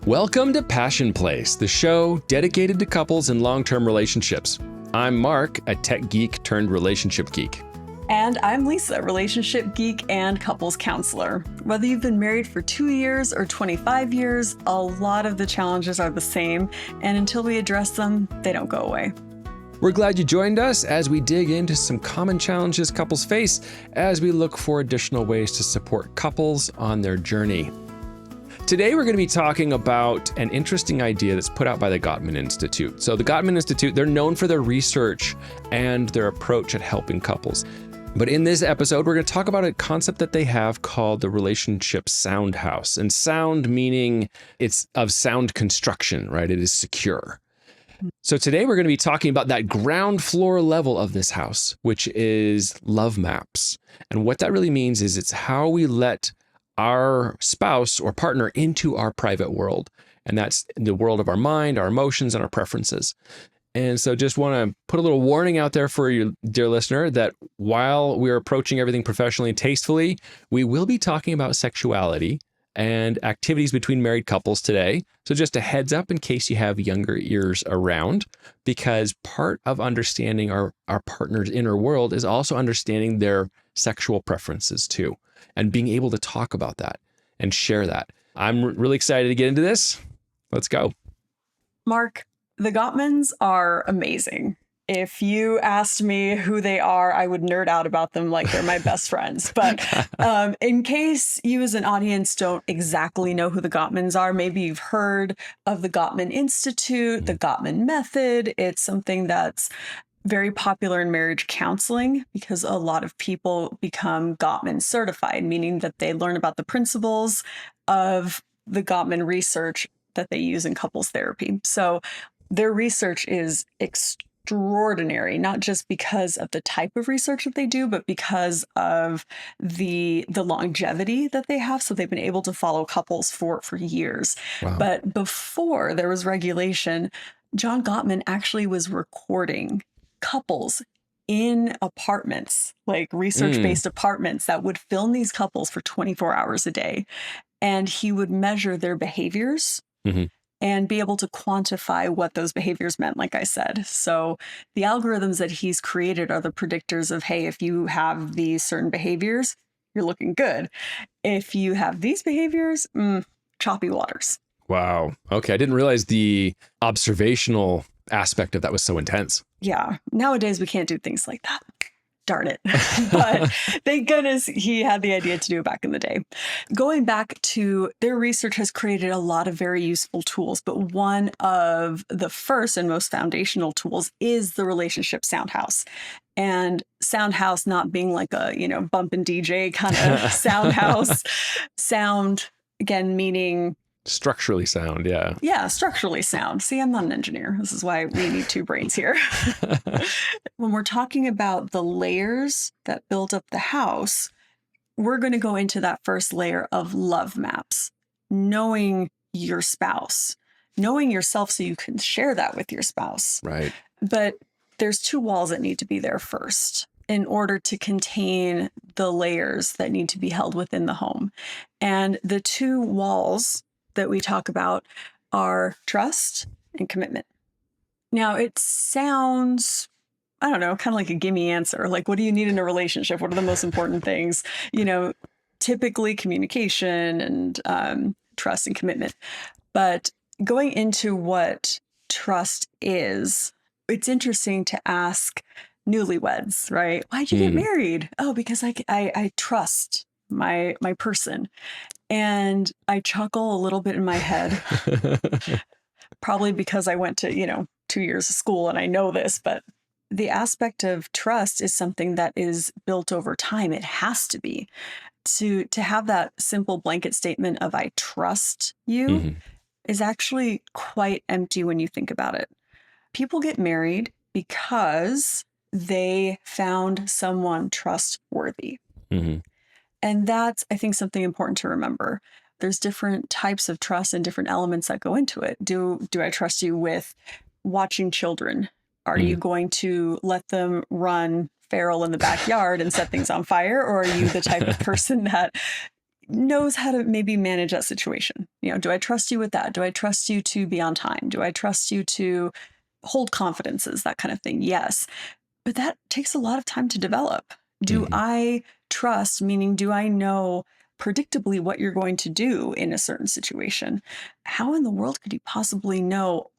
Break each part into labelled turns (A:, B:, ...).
A: Welcome to Passion Place, the show dedicated to couples in long-term relationships. I'm Mark, a tech geek turned relationship geek.
B: And I'm Lisa, relationship geek and couples counselor. Whether you've been married for 2 years or 25 years, a lot of the challenges are the same, and until we address them, they don't go away.
A: We're glad you joined us as we dig into some common challenges couples face as we look for additional ways to support couples on their journey. Today, we're going to be talking about an interesting idea that's put out by the Gottman Institute. So the Gottman Institute, they're known for their research and their approach at helping couples. But in this episode, we're going to talk about a concept that they have called the relationship sound house. And sound meaning it's of sound construction, right? It is secure. So today we're going to be talking about that ground floor level of this house, which is love maps. And what that really means is it's how we let our spouse or partner into our private world. And that's the world of our mind, our emotions, and our preferences. And so just want to put a little warning out there for you, dear listener, that while we're approaching everything professionally and tastefully, we will be talking about sexuality and activities between married couples today. So just a heads up in case you have younger ears around, because part of understanding our partner's inner world is also understanding their sexual preferences too, and being able to talk about that and share that. I'm really excited to get into this. Let's go.
B: Mark, the Gottmans are amazing. If you asked me who they are, I would nerd out about them like they're my best friends. But in case you as an audience don't exactly know who the Gottmans are, maybe you've heard of the Gottman Institute, the Gottman Method. It's something that's very popular in marriage counseling because a lot of people become Gottman certified, meaning that they learn about the principles of the Gottman research that they use in couples therapy. So their research is extraordinary, not just because of the type of research that they do, but because of the longevity that they have. So they've been able to follow couples for years.
A: Wow.
B: But before there was regulation, John Gottman actually was recording couples in apartments, like research-based apartments that would film these couples for 24 hours a day. And he would measure their behaviors and be able to quantify what those behaviors meant, like I said. So the algorithms that he's created are the predictors of, hey, if you have these certain behaviors, you're looking good. If you have these behaviors, choppy waters.
A: Wow. Okay. I didn't realize the observational aspect of that was so intense.
B: Yeah. Nowadays, we can't do things like that. Darn it. But thank goodness he had the idea to do it back in the day. Going back to their research has created a lot of very useful tools, but one of the first and most foundational tools is the relationship sound house. And sound house not being like a, bumpin' DJ kind of sound house. Sound, again, meaning
A: Structurally sound, yeah.
B: Yeah, structurally sound. See, I'm not an engineer. This is why we need two brains here. When we're talking about the layers that build up the house, we're going to go into that first layer of love maps, knowing your spouse, knowing yourself so you can share that with your spouse.
A: Right.
B: But there's two walls that need to be there first in order to contain the layers that need to be held within the home. And the two walls that we talk about are trust and commitment. Now, it sounds, I don't know, kind of like a gimme answer. Like, what do you need in a relationship? What are the most important things? Typically communication and trust and commitment. But going into what trust is, it's interesting to ask newlyweds, right? Why'd you get married? Oh, because I trust my person. And I chuckle a little bit in my head, probably because I went to, 2 years of school and I know this, but the aspect of trust is something that is built over time. It has to be. To have that simple blanket statement of I trust you is actually quite empty when you think about it. People get married because they found someone trustworthy. And that's, I think, something important to remember. There's different types of trust and different elements that go into it. Do I trust you with watching children? Are you going to let them run feral in the backyard and set things on fire? Or are you the type of person that knows how to maybe manage that situation. Do I trust you with that? Do I trust you to be on time? Do I trust you to hold confidences, that kind of thing? Yes. But that takes a lot of time to develop. Do I trust, meaning do I know predictably what you're going to do in a certain situation? How in the world could you possibly know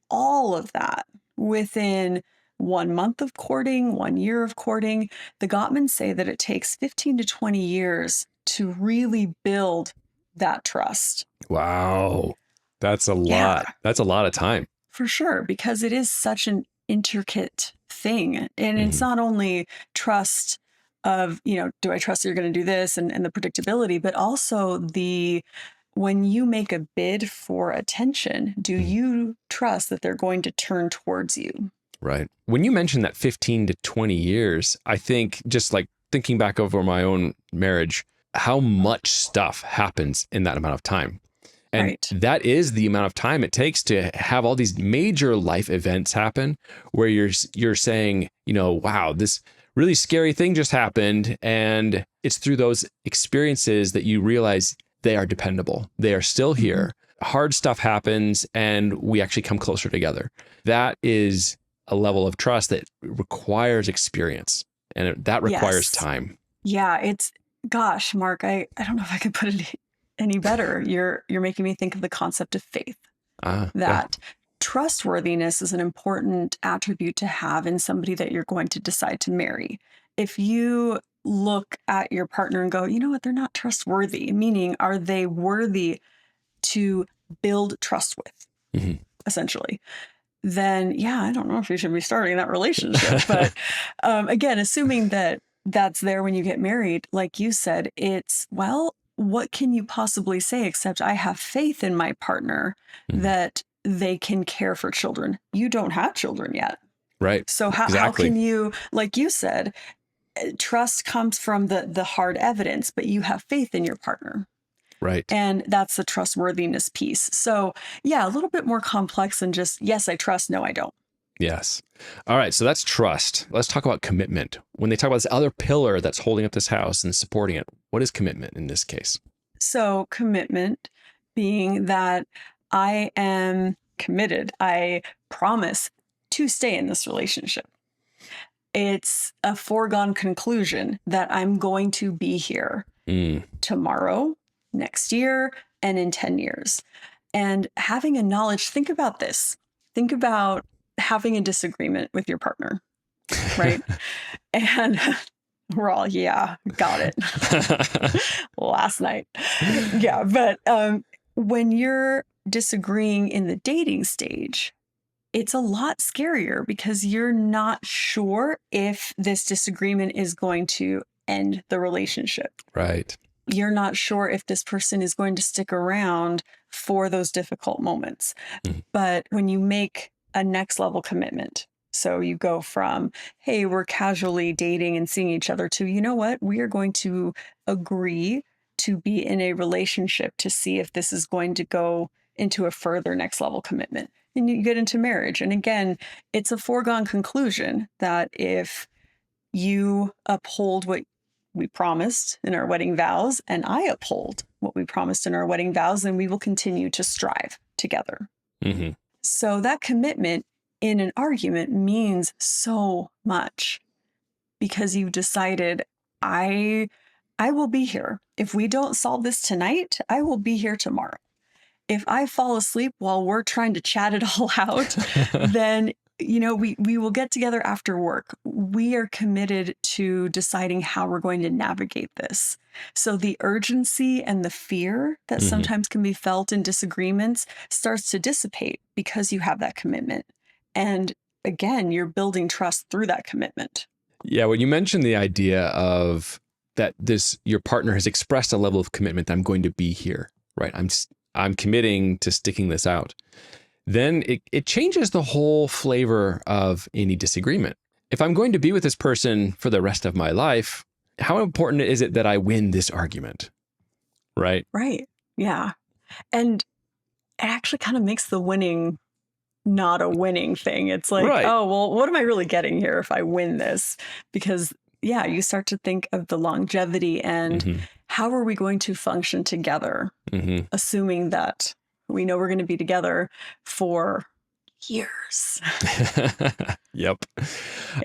B: all of that within 1 month of courting, 1 year of courting? The Gottmans say that it takes 15 to 20 years to really build that trust.
A: Wow. That's a
B: Yeah,
A: lot. That's a lot of time.
B: for sure, because it is such an intricate thing. And it's not only trust of, do I trust you're going to do this and the predictability, but also when you make a bid for attention, do you trust that they're going to turn towards you?
A: Right. When you mentioned that 15 to 20 years, I think just like thinking back over my own marriage, how much stuff happens in that amount of time. And
B: Right.
A: that is the amount of time it takes to have all these major life events happen where you're saying, wow, this really scary thing just happened. And it's through those experiences that you realize they are dependable. They are still here. Hard stuff happens and we actually come closer together. That is a level of trust that requires experience and that requires
B: Yes.
A: time.
B: Yeah, gosh, Mark, I don't know if I could put it any better. You're making me think of the concept of faith. That trustworthiness is an important attribute to have in somebody that you're going to decide to marry. If you look at your partner and go, you know what, they're not trustworthy, meaning are they worthy to build trust with, essentially, then yeah, I don't know if you should be starting that relationship. But again, assuming that that's there when you get married, like you said, it's, well, what can you possibly say except I have faith in my partner that they can care for children. You don't have children yet.
A: Right.
B: So how can you, like you said, trust comes from the hard evidence, but you have faith in your partner.
A: Right.
B: And that's the trustworthiness piece. So yeah, a little bit more complex than just, yes, I trust, no, I don't.
A: Yes. All right. So that's trust. Let's talk about commitment. When they talk about this other pillar that's holding up this house and supporting it, what is commitment in this case?
B: So commitment being that I am committed. I promise to stay in this relationship. It's a foregone conclusion that I'm going to be here tomorrow, next year, and in 10 years. And having a knowledge, think about this. Think about having a disagreement with your partner, right? And we're all, yeah, got it. Last night. Yeah. But when you're disagreeing in the dating stage, it's a lot scarier because you're not sure if this disagreement is going to end the relationship.
A: Right.
B: You're not sure if this person is going to stick around for those difficult moments. But when you make a next level commitment, so you go from, hey, we're casually dating and seeing each other to, you know what, we are going to agree to be in a relationship to see if this is going to go into a further next level commitment. And you get into marriage. And again, it's a foregone conclusion that if you uphold what we promised in our wedding vows, and I uphold what we promised in our wedding vows, then we will continue to strive together. So that commitment in an argument means so much because you've decided, I will be here. If we don't solve this tonight, I will be here tomorrow. If I fall asleep while we're trying to chat it all out, then we will get together after work. We are committed to deciding how we're going to navigate this. So the urgency and the fear that sometimes can be felt in disagreements starts to dissipate because you have that commitment. And again, you're building trust through that commitment.
A: Yeah. When you mentioned the idea of that your partner has expressed a level of commitment that I'm going to be here, right? I'm committing to sticking this out. Then it changes the whole flavor of any disagreement. If I'm going to be with this person for the rest of my life, how important is it that I win this argument? Right?
B: Right. Yeah. And it actually kind of makes the winning not a winning thing. It's like,
A: Right.
B: oh, well, what am I really getting here if I win this? Because yeah, you start to think of the longevity and how are we going to function together, assuming that we know we're going to be together for years.
A: Yep.
B: Yeah.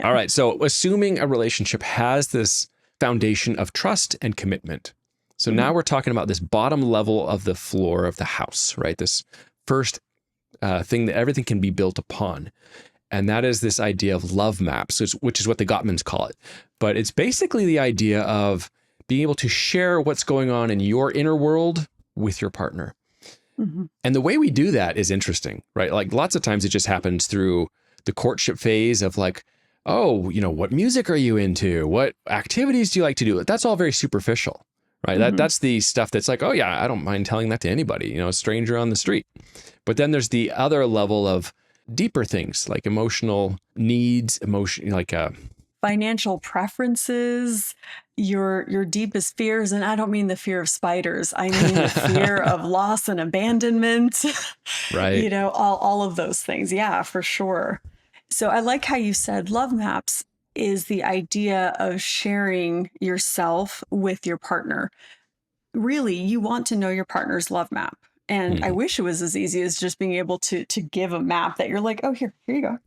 A: All right. So assuming a relationship has this foundation of trust and commitment. So now we're talking about this bottom level of the floor of the house, right? This first thing that everything can be built upon. And that is this idea of love maps, which is what the Gottmans call it. But it's basically the idea of being able to share what's going on in your inner world with your partner. And the way we do that is interesting, right? Like lots of times it just happens through the courtship phase of like, oh, what music are you into? What activities do you like to do? That's all very superficial, right? That's the stuff that's like, oh yeah, I don't mind telling that to anybody, a stranger on the street. But then there's the other level of deeper things like emotional needs,
B: financial preferences, your deepest fears. And I don't mean the fear of spiders. I mean the fear of loss and abandonment,
A: right.
B: all of those things. Yeah, for sure. So I like how you said love maps is the idea of sharing yourself with your partner. Really, you want to know your partner's love map. And I wish it was as easy as just being able to give a map that you're like, oh, here you go.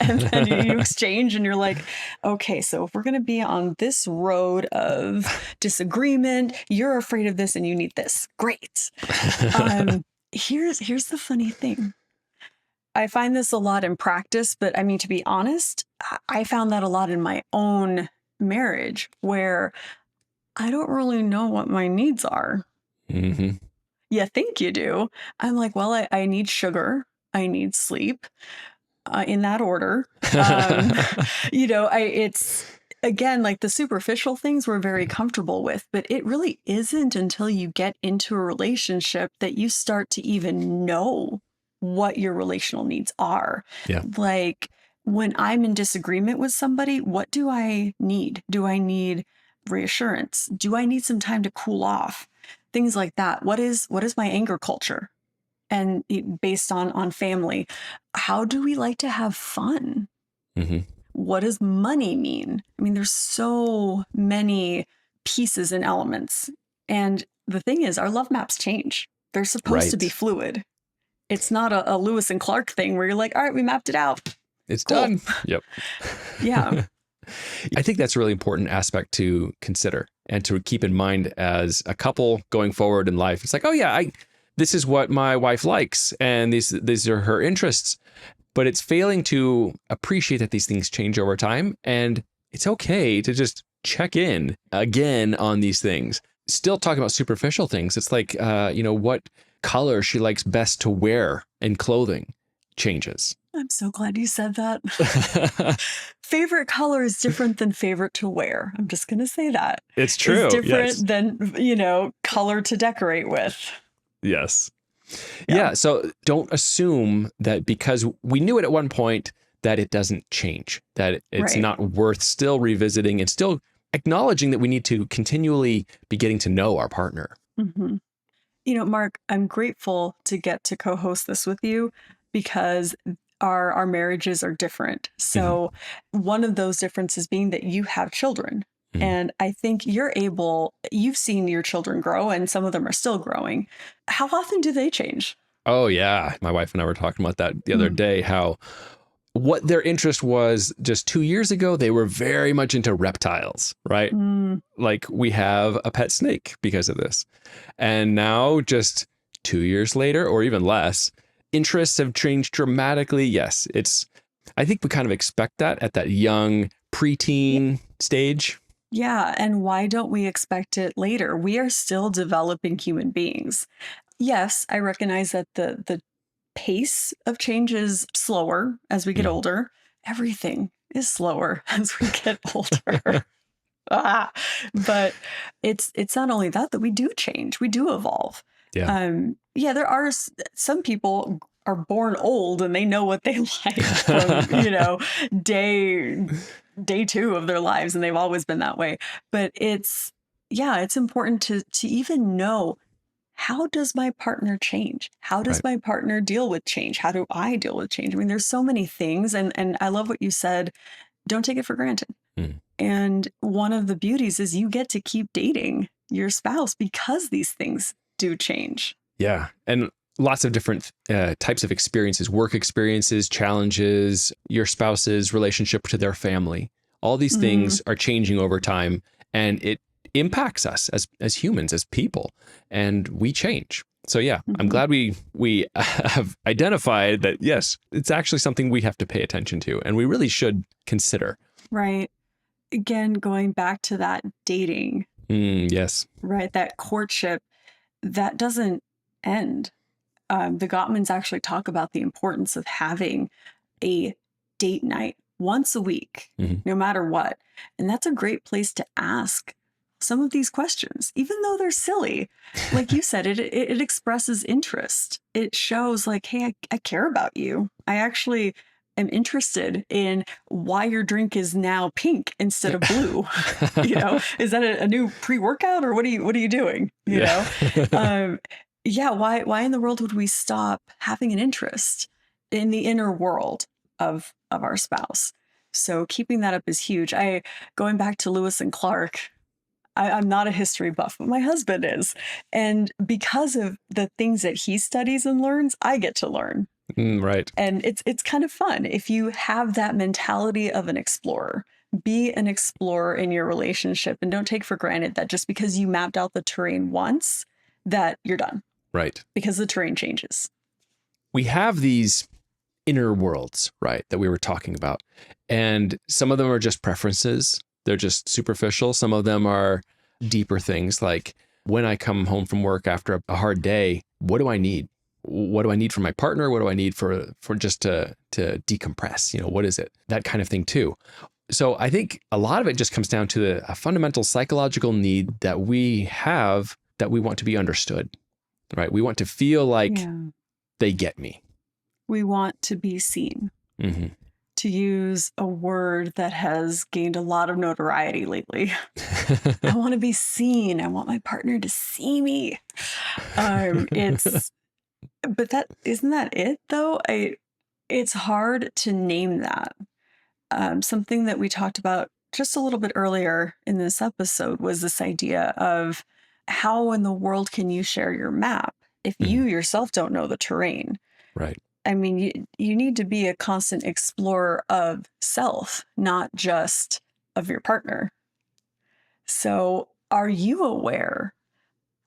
B: And then you exchange and you're like, okay, so if we're going to be on this road of disagreement, you're afraid of this and you need this. Great. Here's the funny thing. I find this a lot in practice, but I mean, to be honest, I found that a lot in my own marriage where I don't really know what my needs are. You think you do. I'm like, well, I need sugar. I need sleep in that order. It's again, like the superficial things we're very comfortable with, but it really isn't until you get into a relationship that you start to even know what your relational needs are.
A: Yeah.
B: Like when I'm in disagreement with somebody, what do I need? Do I need reassurance? Do I need some time to cool off? Things like that. What is my anger culture? And based on family, how do we like to have fun? What does money mean? I mean, there's so many pieces and elements. And the thing is, our love maps change. They're supposed to be fluid. It's not a Lewis and Clark thing where you're like, all right, we mapped it out.
A: It's done. Yep.
B: Yeah.
A: I think that's a really important aspect to consider and to keep in mind as a couple going forward in life. It's like, oh yeah, this is what my wife likes and these are her interests. But it's failing to appreciate that these things change over time. And it's okay to just check in again on these things. Still talking about superficial things. It's like, what color she likes best to wear in clothing changes.
B: I'm so glad you said that. Favorite color is different than favorite to wear. I'm just going to say that.
A: It's true.
B: It's different than, color to decorate with.
A: Yes. Yeah. So don't assume that because we knew it at one point that it doesn't change, that it's not worth still revisiting and still acknowledging that we need to continually be getting to know our partner.
B: Mark, I'm grateful to get to co-host this with you because our marriages are different. So one of those differences being that you have children. And I think you've seen your children grow and some of them are still growing. How often do they change?
A: Oh, yeah. My wife and I were talking about that the other day, how what their interest was just 2 years ago, they were very much into reptiles, right? Like we have a pet snake because of this. And now just 2 years later, or even less, interests have changed dramatically. Yes, I think we kind of expect that at that young preteen stage.
B: Yeah. And why don't we expect it later? We are still developing human beings. Yes, I recognize that the pace of change is slower as we get older. Everything is slower as we get older. But it's not only that we do change, we do evolve. There are some people are born old and they know what they like from, day 2 of their lives, and they've always been that way. But it's important to even know, how does my partner change? How does my partner deal with change? How do I deal with change? I mean, there's so many things. And I love what you said. Don't take it for granted. And one of the beauties is you get to keep dating. your spouse because these things do change.
A: Yeah. And lots of different types of experiences, work experiences, challenges, your spouse's relationship to their family. All these things are changing over time, and it impacts us as humans, as people, and we change. So yeah, I'm glad we have identified that, yes, it's actually something we have to pay attention to, and we really should consider.
B: Right. Again, going back to that dating.
A: Yes.
B: Right. That courtship, that doesn't end. The Gottmans actually talk about the importance of having a date night once a week, no matter what. And that's a great place to ask some of these questions, even though they're silly. Like you said, it expresses interest. It shows like, hey, I care about you. I actually am interested in why your drink is now pink instead of blue. Is that a new pre-workout, or what are you doing? You know? Yeah, why in the world would we stop having an interest in the inner world of our spouse? So keeping that up is huge. Going back to Lewis and Clark, I'm not a history buff, but my husband is. And because of the things that he studies and learns, I get to learn.
A: Right.
B: And it's kind of fun. If you have that mentality of an explorer, be an explorer in your relationship, and don't take for granted that just because you mapped out the terrain once, that you're done.
A: Right.
B: Because the terrain changes.
A: We have these inner worlds, right, that we were talking about. And some of them are just preferences. They're just superficial. Some of them are deeper things, like when I come home from work after a hard day, what do I need? What do I need from my partner? What do I need for just to decompress? What is it? That kind of thing too. So I think a lot of it just comes down to a fundamental psychological need that we have, that we want to be understood, right? We want to feel like they get me.
B: We want to be seen. To use a word that has gained a lot of notoriety lately. I want to be seen. I want my partner to see me. But isn't that it though? It's hard to name that. Something that we talked about just a little bit earlier in this episode was this idea of how in the world can you share your map if you yourself don't know the terrain?
A: Right.
B: I mean, you need to be a constant explorer of self, not just of your partner. So are you aware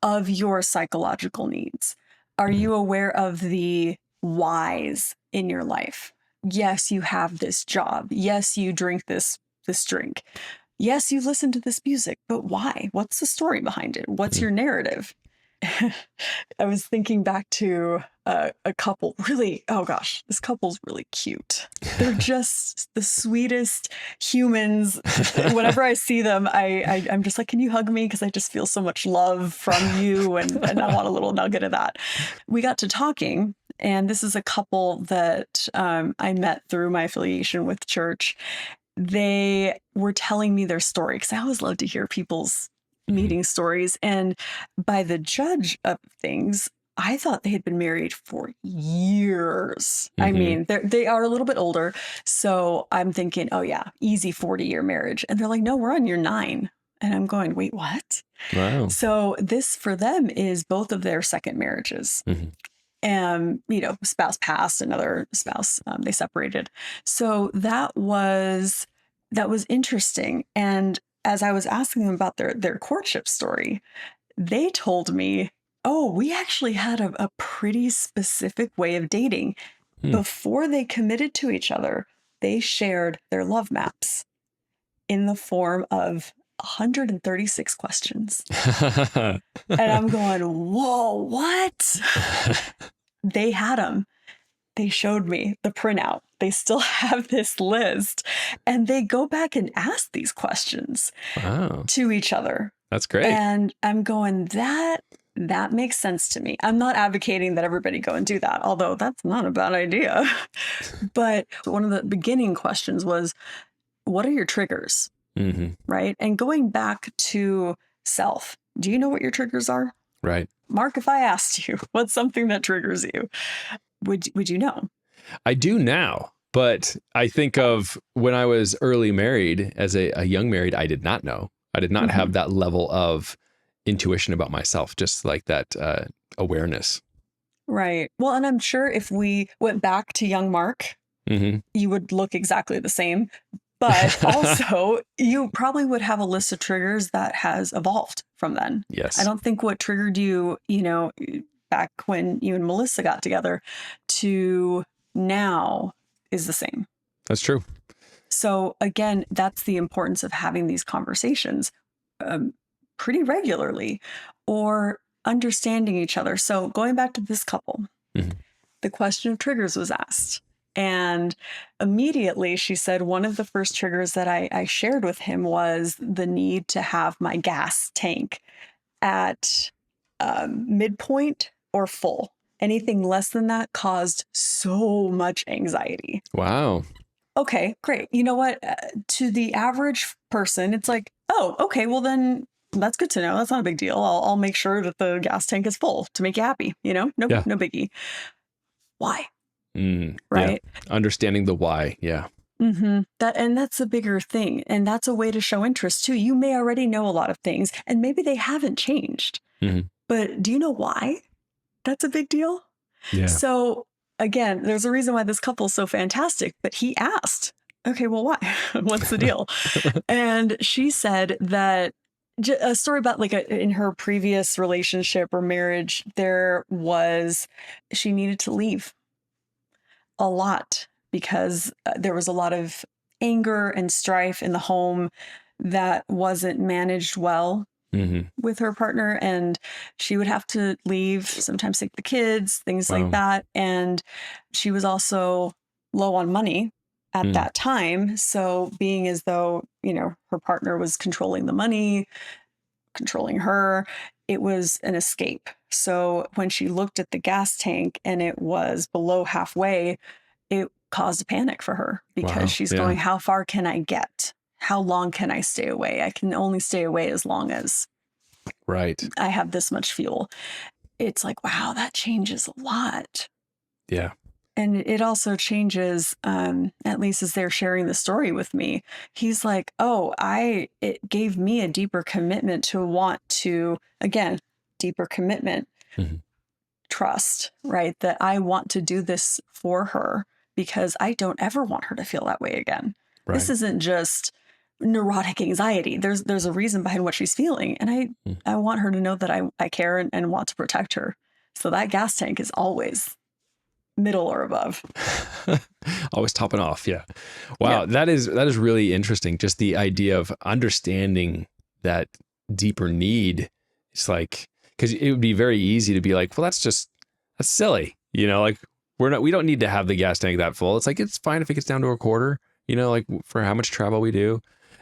B: of your psychological needs? Are you aware of the whys in your life? Yes, you have this job. Yes, you drink this drink. Yes, you listen to this music, but why? What's the story behind it? What's your narrative? I was thinking back to a couple, really, oh gosh, this couple's really cute. They're just the sweetest humans. Whenever I see them, I'm just like, can you hug me? Because I just feel so much love from you, and I want a little nugget of that. We got to talking, and this is a couple that I met through my affiliation with church. They were telling me their story, because I always love to hear people's meeting stories. And by the judge of things, I thought they had been married for years. I mean, they are a little bit older. So I'm thinking, oh yeah, easy 40-year marriage. And they're like, no, we're on year 9. And I'm going, wait, what?
A: Wow.
B: So this for them is both of their second marriages. And, spouse passed, another spouse, they separated. So that was interesting. And as I was asking them about their courtship story, they told me, oh, we actually had a pretty specific way of dating. Before they committed to each other, they shared their love maps in the form of 136 questions. And I'm going, whoa, what? They had them. They showed me the printout. They still have this list, and they go back and ask these questions to each other.
A: That's great.
B: And I'm going, that makes sense to me. I'm not advocating that everybody go and do that, although that's not a bad idea. But one of the beginning questions was, what are your triggers? Right? And going back to self, do you know what your triggers are?
A: Right.
B: Mark, if I asked you, what's something that triggers you? Would you know?
A: I do now, but I think of when I was early married, as a young married, I did not know. I did not have that level of intuition about myself, just like that awareness.
B: Right. Well, and I'm sure if we went back to young Mark,
A: Hmm.
B: you would look exactly the same. But also, you probably would have a list of triggers that has evolved from then. I
A: Yes,
B: don't think what triggered you, back when you and Melissa got together to now is the same.
A: that's true.
B: So, again, that's the importance of having these conversations um, pretty regularly or understanding each other. So, going back to this couple,
A: Hmm.
B: the question of triggers was asked. And immediately she said one of the first triggers that I shared with him was the need to have my gas tank at midpoint or full. Anything less than that caused so much anxiety.
A: Wow.
B: Okay, great. You know what? To the average person, it's like, oh, okay, well then that's good to know. That's not a big deal. I'll make sure that the gas tank is full to make you happy. No,
A: Yeah.
B: no biggie. Why?
A: Yeah.
B: Right?
A: Understanding the why. Yeah.
B: That's a bigger thing. And that's a way to show interest too. You may already know a lot of things and maybe they haven't changed,
A: Hmm.
B: but do you know why that's a big deal?
A: Yeah.
B: So again, there's a reason why this couple is so fantastic, but he asked, okay, well, why? What's the deal? And she said that a story about in her previous relationship or marriage, she needed to leave a lot because there was a lot of anger and strife in the home that wasn't managed well
A: Hmm.
B: with her partner. And she would have to leave, sometimes take the kids, things like
A: Wow.
B: that. And she was also low on money at
A: Mm.
B: that time. So, being as though, her partner was controlling the money, controlling her, it was an escape. So, when she looked at the gas tank and it was below halfway, it caused a panic for her because
A: Wow.
B: she's
A: Yeah.
B: going, how far can I get? How long can I stay away? I can only stay away as long as
A: Right.
B: I have this much fuel. It's like, wow, that changes a lot.
A: Yeah.
B: And it also changes, at least as they're sharing the story with me. He's like, oh, it gave me a deeper commitment to want to, again, deeper commitment,
A: Hmm.
B: trust, right? That I want to do this for her because I don't ever want her to feel that way again. This
A: Right.
B: isn't just neurotic anxiety. There's a reason behind what she's feeling. And
A: Mm.
B: I want her to know that I care and want to protect her. So that gas tank is always middle or above.
A: Always topping off. Yeah.
B: Yeah.
A: Wow. That is really interesting. Just the idea of understanding that deeper need. It's like, because it would be very easy to be like, well, that's silly. Like we don't need to have the gas tank that full. It's like, it's fine if it gets down to a quarter, like for how much travel we do,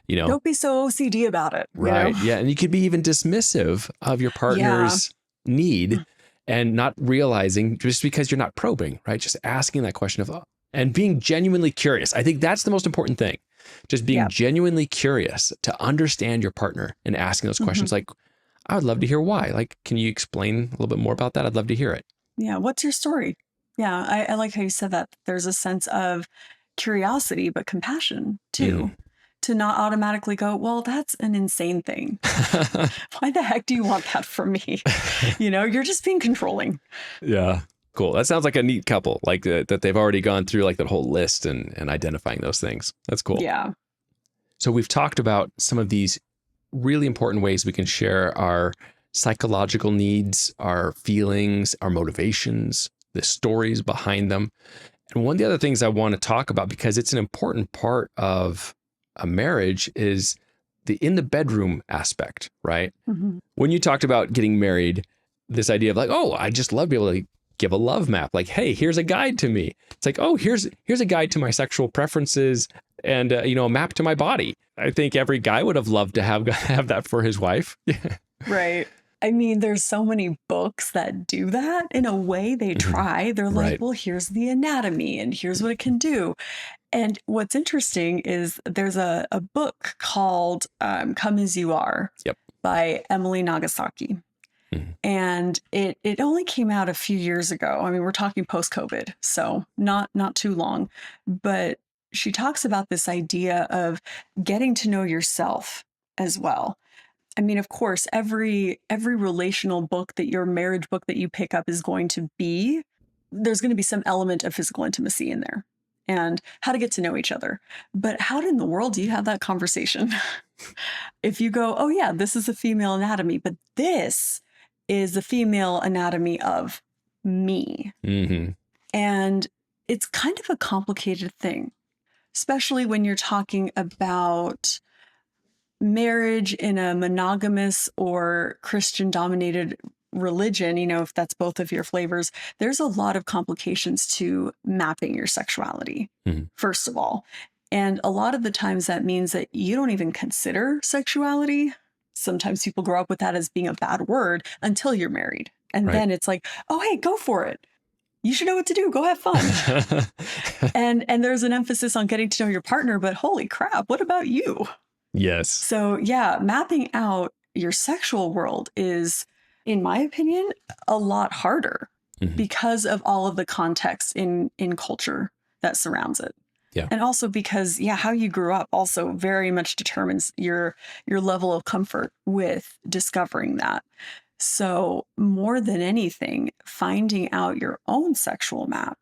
B: Don't be so OCD about it.
A: Right. Yeah. And you could be even dismissive of your
B: Yeah.
A: partner's need and not realizing just because you're not probing, right? Just asking that question of, and being genuinely curious. I think that's the most important thing. Just being
B: Yeah.
A: genuinely curious to understand your partner and asking those questions. Like, I would love to hear why. Like, can you explain a little bit more about that? I'd love to hear it.
B: Yeah. What's your story? Yeah. I like how you said that. There's a sense of curiosity, but compassion too.
A: Mhm.
B: To not automatically go, well, that's an insane thing. Why the heck do you want that from me? You're just being controlling.
A: Yeah. Cool. That sounds like a neat couple, like that they've already gone through like that whole list and identifying those things. That's cool.
B: Yeah.
A: So we've talked about some of these really important ways we can share our psychological needs, our feelings, our motivations, the stories behind them. And one of the other things I want to talk about, because it's an important part of a marriage, is the in the bedroom aspect, right?
B: Mhm.
A: When you talked about getting married, this idea of like, oh, I just love to be able to give a love map. Like, hey, here's a guide to me. It's like, oh, here's a guide to my sexual preferences and a map to my body. I think every guy would have loved to have that for his wife.
B: Right. I mean, there's so many books that do that. In a way, they try. They're like,
A: Right.
B: well, here's the anatomy and here's what it can do. And what's interesting is there's a book called Come As You Are
A: Yep.
B: by Emily Nagasaki.
A: Mhm.
B: And it only came out a few years ago. I mean, we're talking post-COVID, so not too long. But she talks about this idea of getting to know yourself as well. I mean, of course, every relational book that your marriage book that you pick up is going to be, there's going to be some element of physical intimacy in there and how to get to know each other. But how in the world do you have that conversation? If you go, oh yeah, this is a female anatomy, but this is the female anatomy of me.
A: Mm-hmm.
B: And it's kind of a complicated thing, especially when you're talking about marriage in a monogamous or Christian dominated religion, if that's both of your flavors, there's a lot of complications to mapping your sexuality, first of all. And a lot of the times that means that you don't even consider sexuality. Sometimes people grow up with that as being a bad word until you're married. And then it's like, oh, hey, go for it. You should know what to do. Go have fun. and there's an emphasis on getting to know your partner, but holy crap, what about you?
A: Yes.
B: So yeah, mapping out your sexual world is, in my opinion, a lot harder because of all of the context in culture that surrounds it.
A: Yeah.
B: And also because, how you grew up also very much determines your level of comfort with discovering that. So more than anything, finding out your own sexual map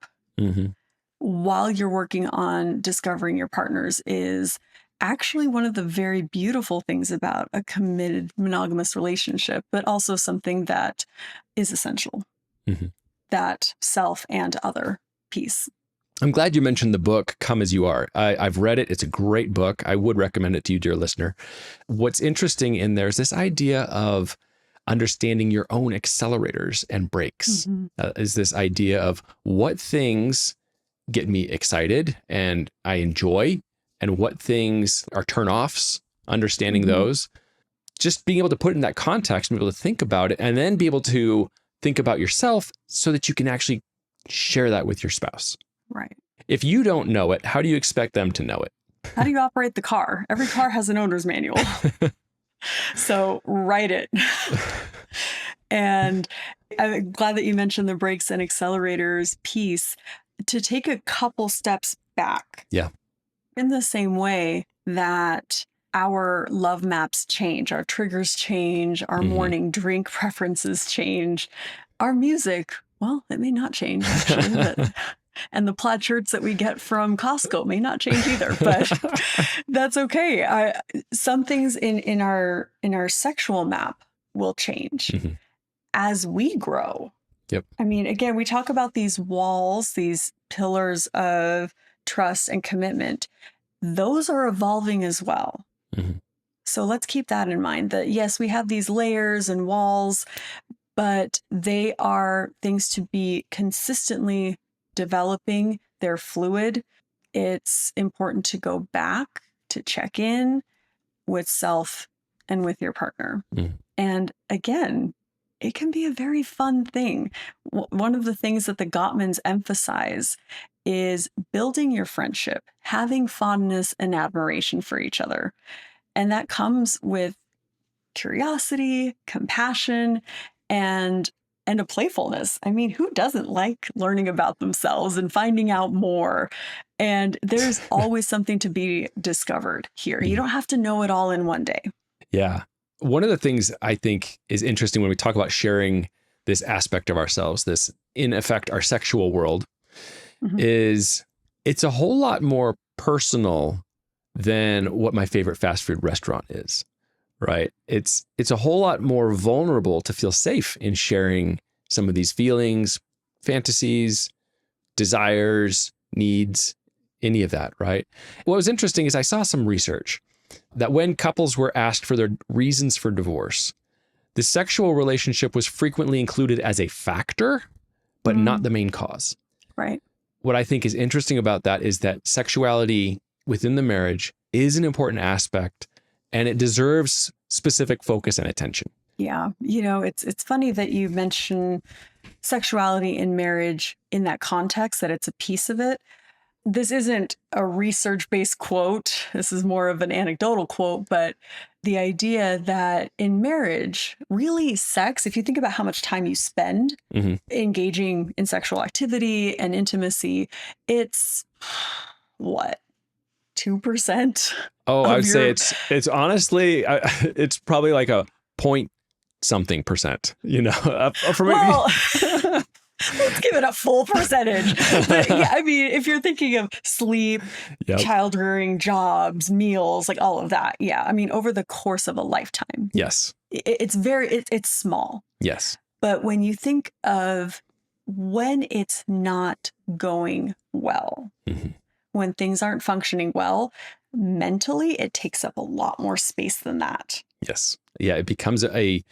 B: while you're working on discovering your partner's is actually one of the very beautiful things about a committed monogamous relationship, but also something that is essential, that self and other piece.
A: I'm glad you mentioned the book, Come As You Are. I've read it. It's a great book. I would recommend it to you, dear listener. What's interesting in there is this idea of understanding your own accelerators and brakes. Is this idea of what things get me excited and I enjoy, and what things are turnoffs, understanding those. Just being able to put it in that context and be able to think about it, and then be able to think about yourself so that you can actually share that with your spouse.
B: Right.
A: If you don't know it, how do you expect them to know it?
B: How do you operate the car? Every car has an owner's manual. So write it. And I'm glad that you mentioned the brakes and accelerators piece, to take a couple steps back.
A: Yeah.
B: In the same way that our love maps change, our triggers change, our morning drink preferences change, our music, well, it may not change actually, but and the plaid shirts that we get from Costco may not change either, but that's okay. Some things in our sexual map will change as we grow.
A: Yep.
B: I mean, again, we talk about these walls, these pillars of trust and commitment. Those are evolving as well. So let's keep that in mind, that yes, we have these layers and walls, but they are things to be consistently developing. They're fluid. It's important to go back to check in with self and with your partner. And again, it can be a very fun thing. One of the things that the Gottmans emphasize is building your friendship, having fondness and admiration for each other. And that comes with curiosity, compassion, and a playfulness. I mean, who doesn't like learning about themselves and finding out more? And there's always something to be discovered here. You don't have to know it all in one day.
A: Yeah. One of the things I think is interesting when we talk about sharing this aspect of ourselves, this, in effect, our sexual world, is it's a whole lot more personal than what my favorite fast food restaurant is, right? It's a whole lot more vulnerable to feel safe in sharing some of these feelings, fantasies, desires, needs, any of that, right? What was interesting is I saw some research that when couples were asked for their reasons for divorce, the sexual relationship was frequently included as a factor, but not the main cause.
B: Right.
A: What I think is interesting about that is that sexuality within the marriage is an important aspect, and it deserves specific focus and attention.
B: Yeah. It's funny that you mention sexuality in marriage in that context, that it's a piece of it. This isn't a research-based quote. This is more of an anecdotal quote, but the idea that in marriage, really sex, if you think about how much time you spend engaging in sexual activity and intimacy, it's what, 2%
A: Oh, I
B: of
A: would say
B: your,
A: it's honestly, it's probably like a point something percent, for maybe.
B: well, let's give it a full percentage. But yeah, I mean, if you're thinking of sleep,
A: Yep.
B: child rearing, jobs, meals, like all of that. Yeah. I mean, over the course of a lifetime,
A: Yes.
B: it's small.
A: Yes.
B: But when you think of when it's not going well,
A: Mhm.
B: when things aren't functioning well, mentally, it takes up a lot more space than that.
A: Yes. Yeah. It becomes a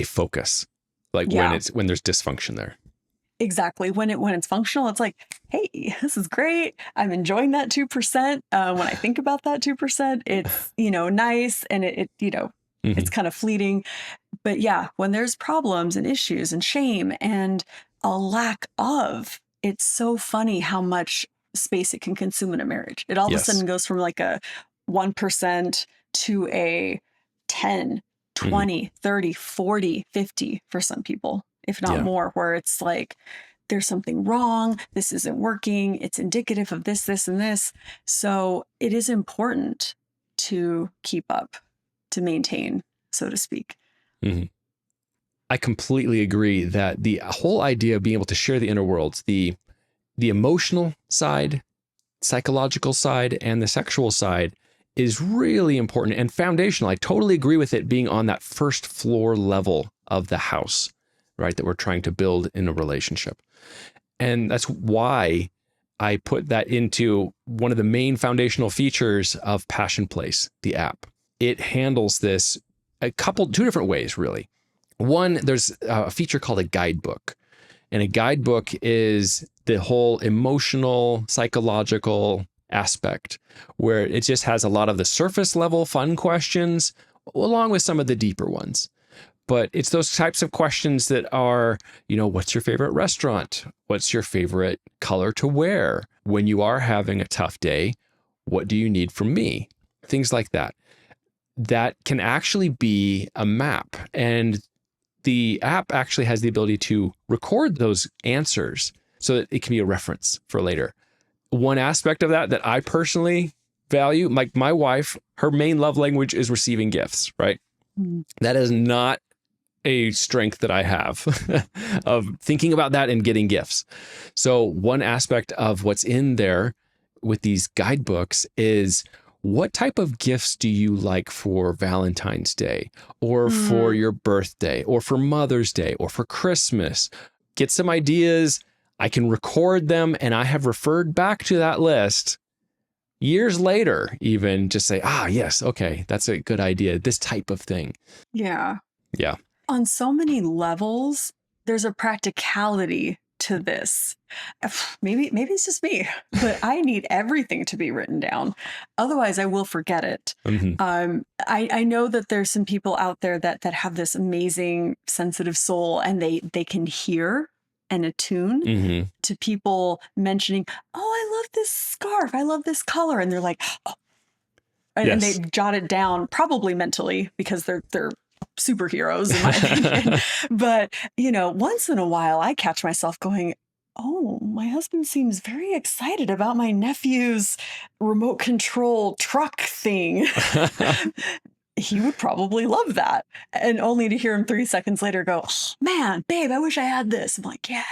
A: focus, like
B: Yeah,
A: when there's dysfunction there.
B: exactly. When it's functional, it's like, hey, this is great. I'm enjoying that 2%. When I think about that 2%, it's, nice, and it's
A: Hmm.
B: kind of fleeting. But yeah, when there's problems and issues and shame and a lack of, it's so funny how much space it can consume in a marriage. It all of a
A: Yes.
B: sudden goes from like a 1% to a 10,
A: Hmm.
B: 20, 30, 40, 50 for some people, if not
A: Yeah.
B: more, where it's like, there's something wrong. This isn't working. It's indicative of this, this, and this. So it is important to keep up, to maintain, so to speak.
A: Hmm. I completely agree that the whole idea of being able to share the inner worlds, the emotional side, psychological side, and the sexual side is really important and foundational. I totally agree with it being on that first floor level of the house, right? That we're trying to build in a relationship. And that's why I put that into one of the main foundational features of Passion Place, the app. It handles this two different ways, really. One, there's a feature called a guidebook. And a guidebook is the whole emotional, psychological aspect where it just has a lot of the surface level fun questions along with some of the deeper ones. But it's those types of questions that are, what's your favorite restaurant? What's your favorite color to wear? When you are having a tough day, what do you need from me? Things like that. That can actually be a map. And the app actually has the ability to record those answers so that it can be a reference for later. One aspect of that I personally value, like my wife, her main love language is receiving gifts, right?
B: Mm.
A: That is not a strength that I have of thinking about that and getting gifts. So one aspect of what's in there with these guidebooks is what type of gifts do you like for Valentine's Day or for
B: Mm.
A: your birthday or for Mother's Day or for Christmas? Get some ideas. I can record them, and I have referred back to that list years later, even just say, yes, okay, that's a good idea. This type of thing.
B: Yeah.
A: Yeah.
B: On so many levels, there's a practicality to this. Maybe it's just me, but I need everything to be written down. Otherwise, I will forget it.
A: Mhm.
B: I know that there's some people out there that have this amazing sensitive soul, and they can hear and attune
A: Mhm.
B: to people mentioning, "Oh, I love this scarf. I love this color," and they're like, "Oh," and they
A: Yes.
B: jot it down, probably mentally, because they're superheroes in my opinion. But once in a while I catch myself going, oh, my husband seems very excited about my nephew's remote control truck thing. He would probably love that. And only to hear him 3 seconds later go, "Oh, man, babe, I wish I had this." I'm like, yeah,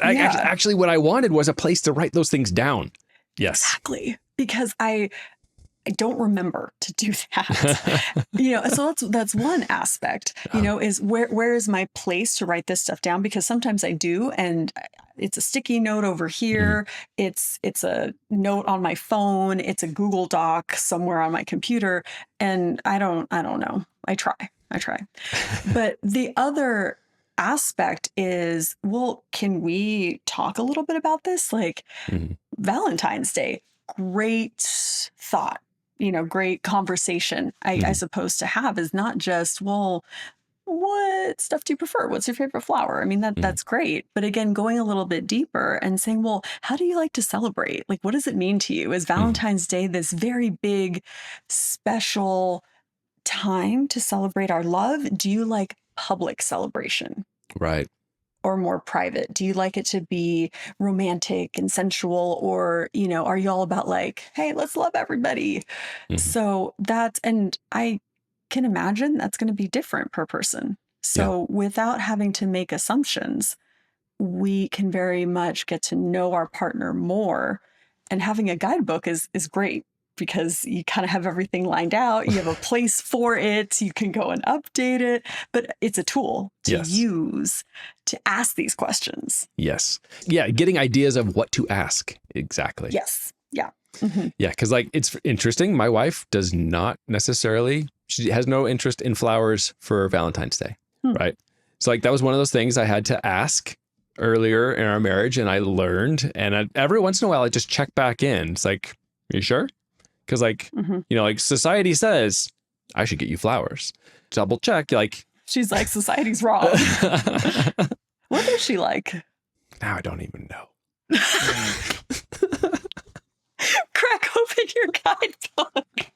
B: yeah,
A: Actually, what I wanted was a place to write those things down. Yes.
B: exactly. Because I don't remember to do that. So that's one aspect, is where is my place to write this stuff down? Because sometimes I do, and it's a sticky note over
A: Mhm.
B: here. It's a note on my phone. It's a Google Doc somewhere on my computer. And I don't know. I try. But the other aspect is, well, can we talk a little bit about this? Like,
A: Mhm.
B: Valentine's Day, great thought, great conversation, I
A: Mhm.
B: suppose, to have, is not just, well, what stuff do you prefer? What's your favorite flower? I mean,
A: Mhm.
B: that's great. But again, going a little bit deeper and saying, well, how do you like to celebrate? Like, what does it mean to you? Is
A: Mhm.
B: Valentine's Day this very big, special time to celebrate our love? Do you like public celebration?
A: Right.
B: or more private? Do you like it to be romantic and sensual, or, are you all about like, hey, let's love everybody?
A: Mhm.
B: So and I can imagine that's going to be different per person.
A: Yeah.
B: So without having to make assumptions, we can very much get to know our partner more. And having a guidebook is great because you kind of have everything lined out. You have a place for it. You can go and update it, but it's a tool to
A: Yes.
B: use to ask these questions.
A: Yes. Yeah. Getting ideas of what to ask. Exactly.
B: Yes. Yeah. Hmm.
A: Yeah. Because like it's interesting. My wife does not necessarily, she has no interest in flowers for Valentine's Day.
B: Hmm.
A: Right. So like that was one of those things I had to ask earlier in our marriage, and I learned. And every once in a while, I just check back in. It's like, are you sure? Because like,
B: Hmm.
A: like society says I should get you flowers. Double check. Like,
B: She's like, society's wrong. What is she like?
A: now I don't even know.
B: Crack open your guidebook.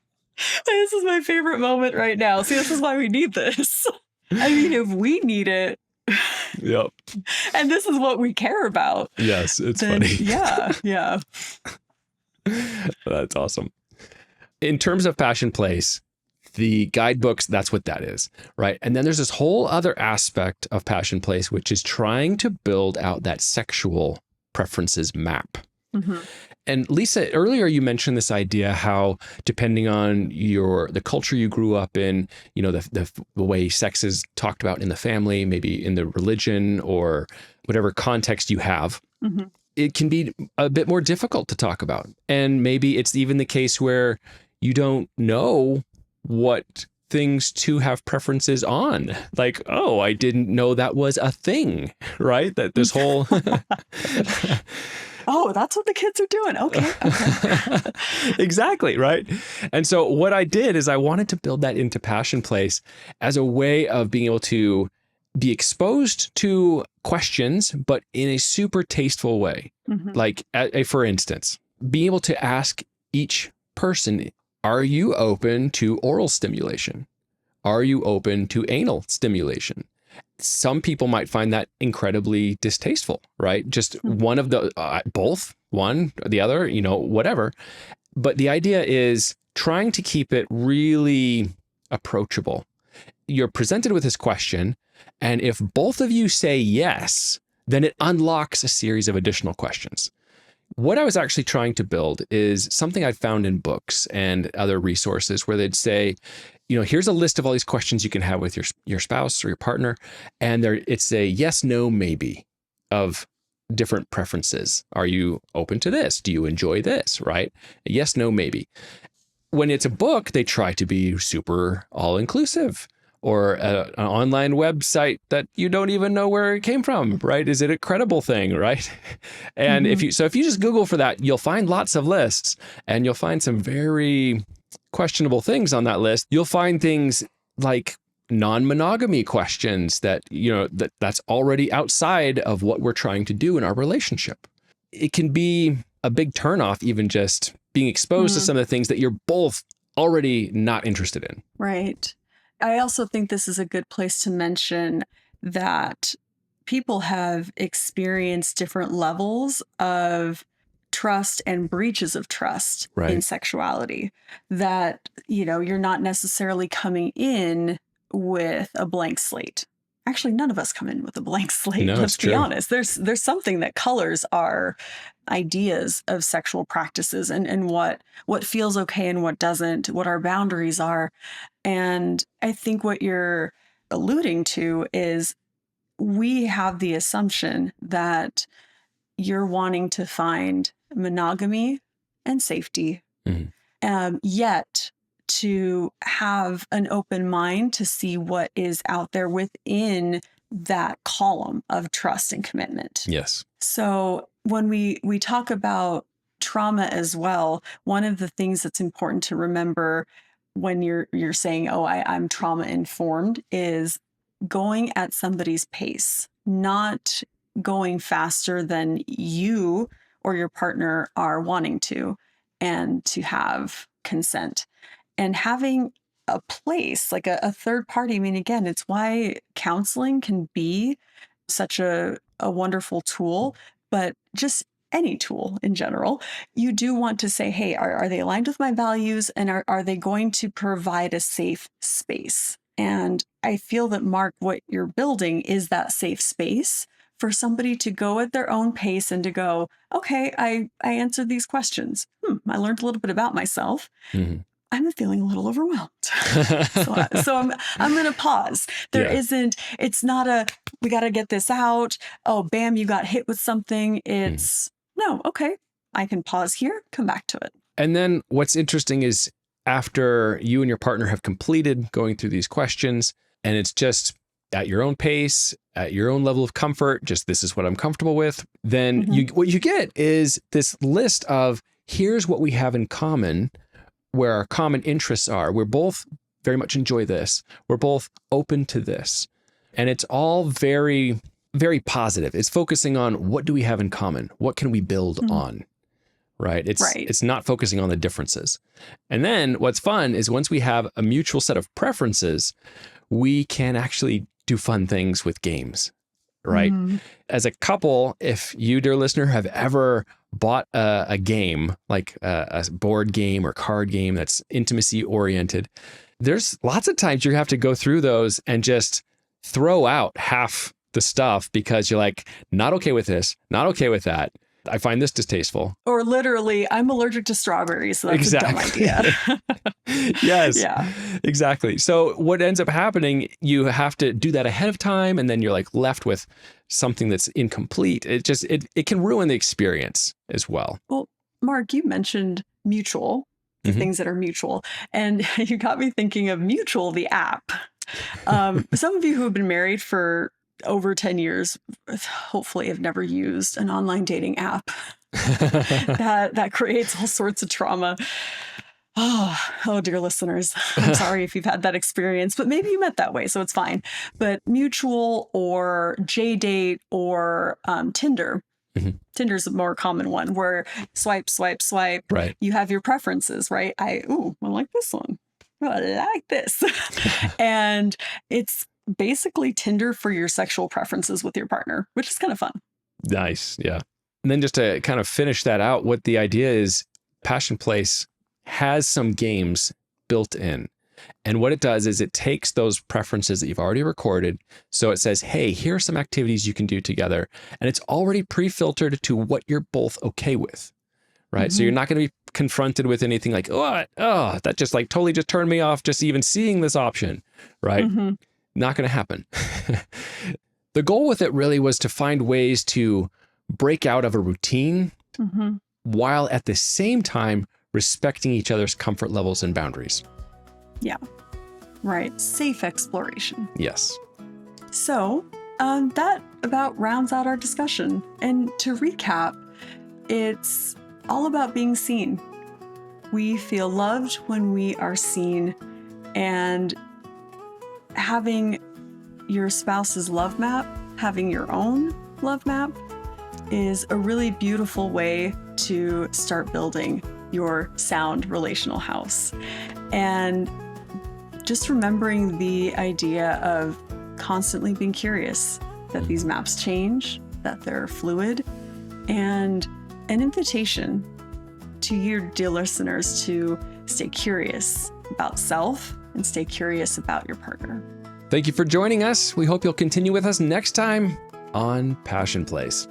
B: This is my favorite moment right now. See, this is why we need this. I mean, if we need it,
A: Yep.
B: and this is what we care about,
A: Yes, it's
B: then
A: funny.
B: yeah.
A: That's awesome. In terms of Passion Place, the guidebooks, that's what that is, right? And then there's this whole other aspect of Passion Place, which is trying to build out that sexual preferences map.
B: Mm-hmm.
A: And Lisa, earlier you mentioned this idea how depending on the culture you grew up in, the way sex is talked about in the family, maybe in the religion or whatever context you have,
B: Mm-hmm.
A: it can be a bit more difficult to talk about. And maybe it's even the case where you don't know what things to have preferences on. Like, oh, I didn't know that was a thing, right? That this whole...
B: Oh, that's what the kids are doing. Okay.
A: Exactly, right? And so what I did is I wanted to build that into Passion Place as a way of being able to be exposed to questions, but in a super tasteful way.
B: Mm-hmm.
A: Like, for instance, being able to ask each person, are you open to oral stimulation? Are you open to anal stimulation? Some people might find that incredibly distasteful, right? Just one of the, both, one or the other, whatever. But the idea is trying to keep it really approachable. You're presented with this question, and if both of you say yes, then it unlocks a series of additional questions. What I was actually trying to build is something I'd found in books and other resources where they'd say, here's a list of all these questions you can have with your spouse or your partner. And it's a yes, no, maybe of different preferences. Are you open to this? Do you enjoy this? Right? A yes, no, maybe. When it's a book, they try to be super all-inclusive. Or an online website that you don't even know where it came from, right? Is it a credible thing, right? And if you just Google for that, you'll find lots of lists, and you'll find some very questionable things on that list. You'll find things like non-monogamy questions that, that's already outside of what we're trying to do in our relationship. It can be a big turnoff, even just being exposed to some of the things that you're both already not interested in.
B: Right. I also think this is a good place to mention that people have experienced different levels of trust and breaches of trust in sexuality. That, you're not necessarily coming in with a blank slate. Actually, none of us come in with a blank slate.
A: No,
B: Let's
A: it's
B: be
A: true.
B: honest. There's something that colors our ideas of sexual practices and what feels okay and what doesn't, what our boundaries are. And I think what you're alluding to is we have the assumption that you're wanting to find monogamy and safety, yet to have an open mind to see what is out there within that column of trust and commitment.
A: Yes.
B: So when we talk about trauma as well, one of the things that's important to remember when you're saying, oh, I'm trauma informed, is going at somebody's pace, not going faster than you or your partner are wanting to, and to have consent and having a place like a third party. I mean, again, it's why counseling can be such a wonderful tool, but just any tool in general, you do want to say, hey, are they aligned with my values? And are they going to provide a safe space? And I feel that, Mark, what you're building is that safe space for somebody to go at their own pace and to go, okay, I answered these questions. I learned a little bit about myself.
A: Mhm.
B: I'm feeling a little overwhelmed. So I'm going to pause. It's not we got to get this out. Oh, bam, you got hit with something. It's no, okay, I can pause here, come back to it.
A: And then what's interesting is after you and your partner have completed going through these questions, and it's just at your own pace, at your own level of comfort, just this is what I'm comfortable with, then what you get is this list of here's what we have in common, where our common interests are. We're both very much enjoy this. We're both open to this. And it's all very, very positive. It's focusing on what do we have in common? What can we build on? Right? It's not focusing on the differences. And then what's fun is once we have a mutual set of preferences, we can actually do fun things with games, right? As a couple, if you, dear listener, have ever bought a game, like a board game or card game that's intimacy oriented, there's lots of times you have to go through those and just throw out half the stuff because you're like, not okay with this, not okay with that. I find this distasteful.
B: Or literally, I'm allergic to strawberries, so that's a dumb idea.
A: Yes,
B: yeah,
A: exactly. So what ends up happening, you have to do that ahead of time, and then you're like left with something that's incomplete. It can ruin the experience as well.
B: Well, Mark, you mentioned mutual, the things that are mutual, and you got me thinking of Mutual, the app. Some of you who have been married for over 10 years, hopefully have never used an online dating app that creates all sorts of trauma. Oh, dear listeners, I'm sorry if you've had that experience, but maybe you met that way, so it's fine. But Mutual or JDate or Tinder. Tinder's a more common one where swipe.
A: Right.
B: You have your preferences, right? I like this one. I like this. And it's basically Tinder for your sexual preferences with your partner, which is kind of fun.
A: Nice. Yeah. And then just to kind of finish that out, what the idea is, Passion Place has some games built in. And what it does is it takes those preferences that you've already recorded. So it says, hey, here are some activities you can do together. And it's already pre-filtered to what you're both okay with. Right. So you're not going to be confronted with anything like, that just like totally just turned me off just even seeing this option. Right. Not going to happen. The goal with it really was to find ways to break out of a routine while at the same time respecting each other's comfort levels and boundaries.
B: Yeah. Right. Safe exploration.
A: Yes.
B: So that about rounds out our discussion. And to recap, it's all about being seen. We feel loved when we are seen, and having your spouse's love map, having your own love map is a really beautiful way to start building your sound relational house. And just remembering the idea of constantly being curious that these maps change, that they're fluid, and an invitation to your dear listeners to stay curious about self and stay curious about your partner.
A: Thank you for joining us. We hope you'll continue with us next time on Passion Place.